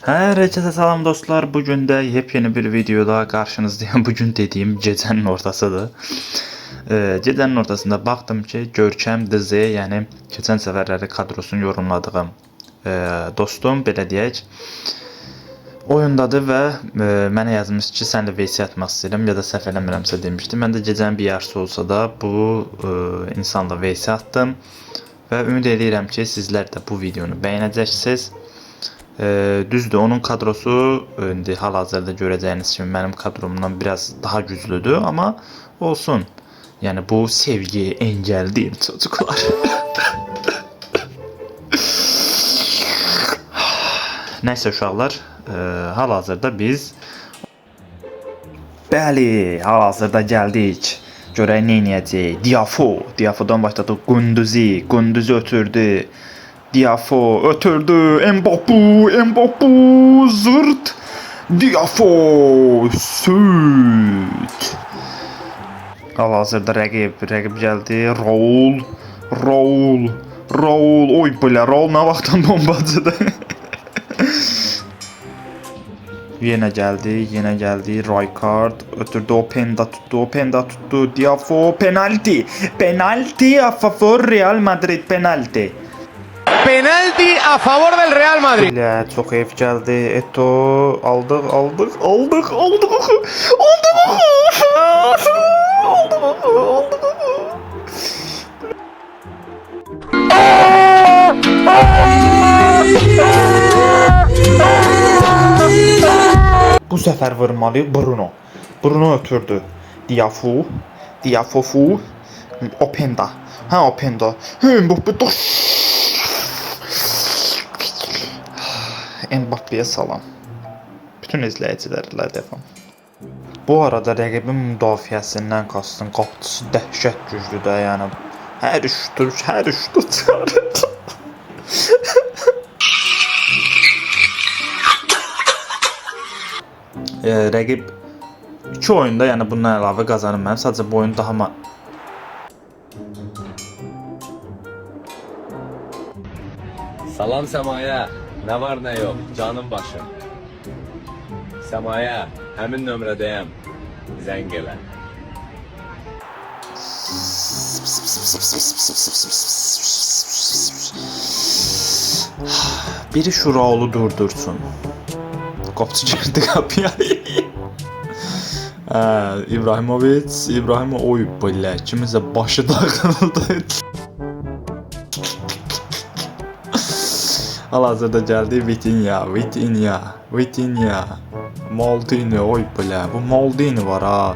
Herkese salam dostlar. Bugün de yepyeni bir videoda karşınızdayım. Bugün dediğim gecenin ortasıdır. Gecenin ortasında baktım ki Görkem Dizi'ye, yani geçen seferleri kadrosunu yorumladığım dostum belə deyək oyundadır və mənə yazmış ki, sən də VC atmaq istəyirəm ya da səhv eləmirəmsə demişdim. Mən də gecənin bir yarısı olsa da bu insanla VC attım və ümid edirəm ki, sizlər də bu videonu bəyənəcəksiniz. Düzdür, onun kadrosu indi hal-hazırda görəcəyiniz kimi mənim kadromdan biraz daha güclüdür, amma olsun. Yəni bu sevgi engel değil çocuklar. Nəysə uşaqlar, hal-hazırda biz hal-hazırda gəldik. Görək nə edəcəyik. Diafo'dan başladıq. Günduzi ötürdü. Diafo ötürdü. Mbappé zırt. Diafo süt. Hal-hazırda rəqib gəldi. Raul. Oy belə Raul nə vaxtdan bombacıdır. Yenə gəldi. Rijkaard ötürdü, Openda tuttu. Diafo penalti a favor Real Madrid, penalti. Penalti a favor del Real Madrid. Ilə çox heyf gəldi. Eto aldıq. Bu səfər vurmalı Bruno ötürdü. Diafo Openda. Mbappé. Mbappe'ye salam. Bütün izləyicilərlə devam. Bu arada rəqibin müdafiəsindən kastın qapıçısı dəhşət güclüdür, yəni hər şutu çıxarır. Rəqib 2 oyunda, yəni bundan əlavə qazanır mənim. Sadəcə bu oyun daha Salam Semaya. Ne var ne yok canım başım. Semaya həmin nömrədəyəm. Zəng elə. Biri şu Raul'u durdursun. Qapıcı girdi qapıya. İbrahim oy belə kimizə başı dağıldı. Hal-hazırda gəldi Vitinha. Maldini oy belə. Bu Maldini var ha.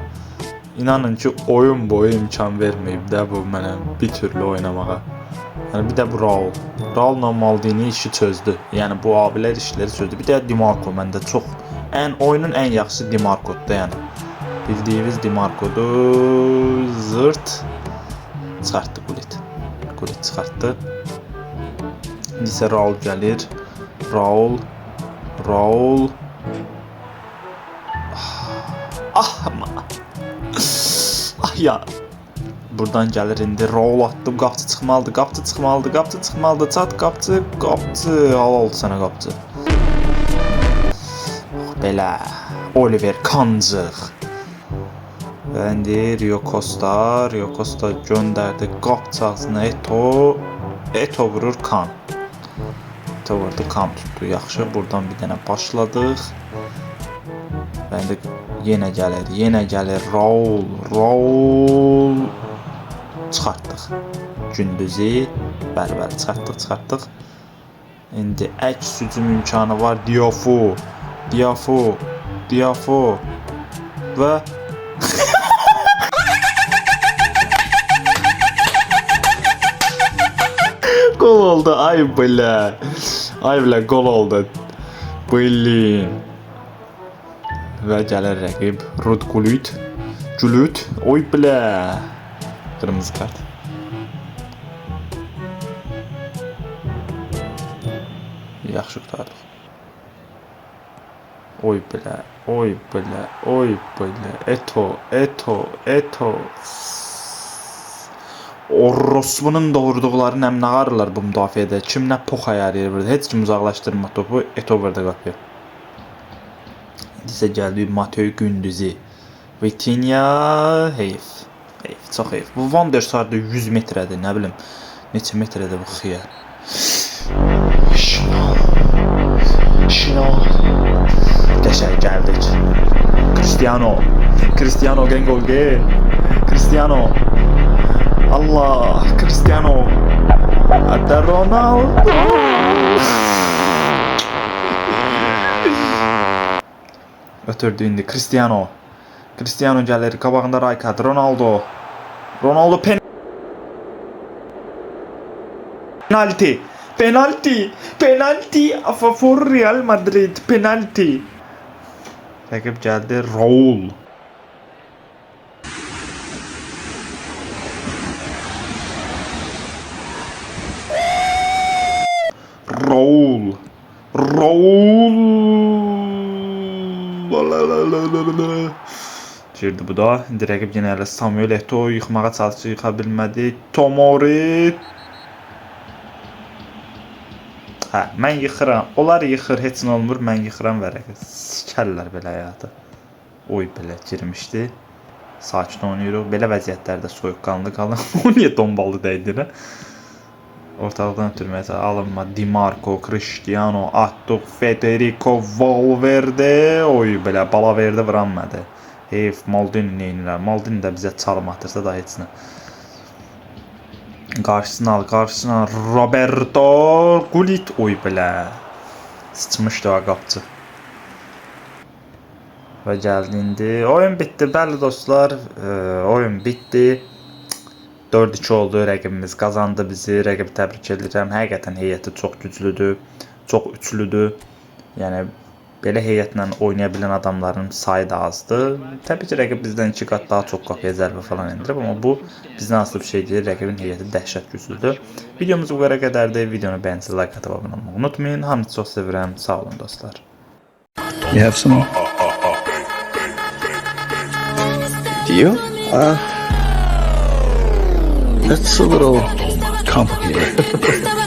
İnanın ki oyun boyu imkan verməyib də bu mənə bir türlü oynamağa. Yəni bir də bu Raul'la Maldini işi çözdü. Yəni bu abilər işləri çözdü. Bir də Dimarco məndə çox oyunun ən yaxşısı Dimarco'dur yəni. Bildiyiniz Dimarco'dur. Zırt çıxartdı Gullit çıxartdı. İndi isə Raul gəlir. Raul. Ya. Buradan gəlir indi. Raul atdım. Qapçı çıxmalıdır. Çat qapçı. Al oldu sənə qapçı. Belə. Oliver Kancıq. İndi Rio Costa göndərdi qapçı ağzına. Eto vurur Kan. Kan tutdu. Yaxşı. Buradan bir dənə başladıq. Və indi yenə gəlir Raul. Çıxartdıq. Gündüzü. Bəli, çıxartdıq. İndi əks hücum imkanı var. Diafo. Və gol oldu. Ay belə gol oldu. Blin. Və gəlir rəqib Gullit. Oy belə. Qırmızı kart. Yaxşı qurtardıq. Oy belə. Eto. Orospu'nun doğurduqları nə ağarırlar bu müdafiədə. Kim nə pox ayarıyır burada. Heç kim uzaqlaşdırmır topu. Eto verdi qapıya. Disə gəldi Mateo Gündüzü. Vitinha heyf. Heyf, çox heyf. Bu Van der Sar da 100 metrədir, nə bilim. Neçə metrədir bu xiyar. Şinal. Qəşəng gəldik. Cristiano Gengolge. Cristiano. Allah, Cristiano. Hatta Ronaldo. Ötürdü indi Cristiano. Cristiano gəlir, qabağında Rijkaard, Ronaldo penalti a favor Real Madrid, penalti. Rəqib gəldi, Raul. Girdi bu da. İndi rəqib yenə elə Samuel Eto'o yıxmağa çalışdı, yıxa bilmədi. Tomori. Hə, mən yıxıram. Onlar yıxır, heç nə olmur. Mən yıxıram və rəqib sikərlər belə həyatı. Oy belə girmişdi. Sakin oynayırıq. Belə vəziyyətlərdə soyuqqanlı qalın. O niyə dombaldı dəydi? Ortalıqdan ötürməyə alınma. Di Marco, Cristiano, Atto, Federico Valverde. Oy belə bala verdi, vuranmadı. Heyf, Maldini neynirlər? Maldini də bizə çalım atırsa da heç nə. Qarşısına Roberto Gullit. Oy belə. Sıçmışdı o qapçı. Və gəldi indi. Oyun bitdi, bəli dostlar. Oyun bitdi. 4-2 oldu, rəqibimiz qazandı bizi. Rəqibi təbrik edirəm. Həqiqətən heyəti çox güclüdür, çox üçlüdür. Yəni belə heyətlə oynaya bilən adamların sayı da azdır. Təbii ki, rəqib bizdən 2 qat daha çox qapıya zərbə falan endirib, amma bu bizdən asılı bir şey deyil. Rəqibin heyəti dəhşət güclüdür. Videomuz bu qədər qədərdir. Videonu bəyənsiniz, like atıb abunə olmağı unutmayın. Hamınızı çox sevirəm. Sağ olun dostlar. You have some? Do you? That's a little complicated.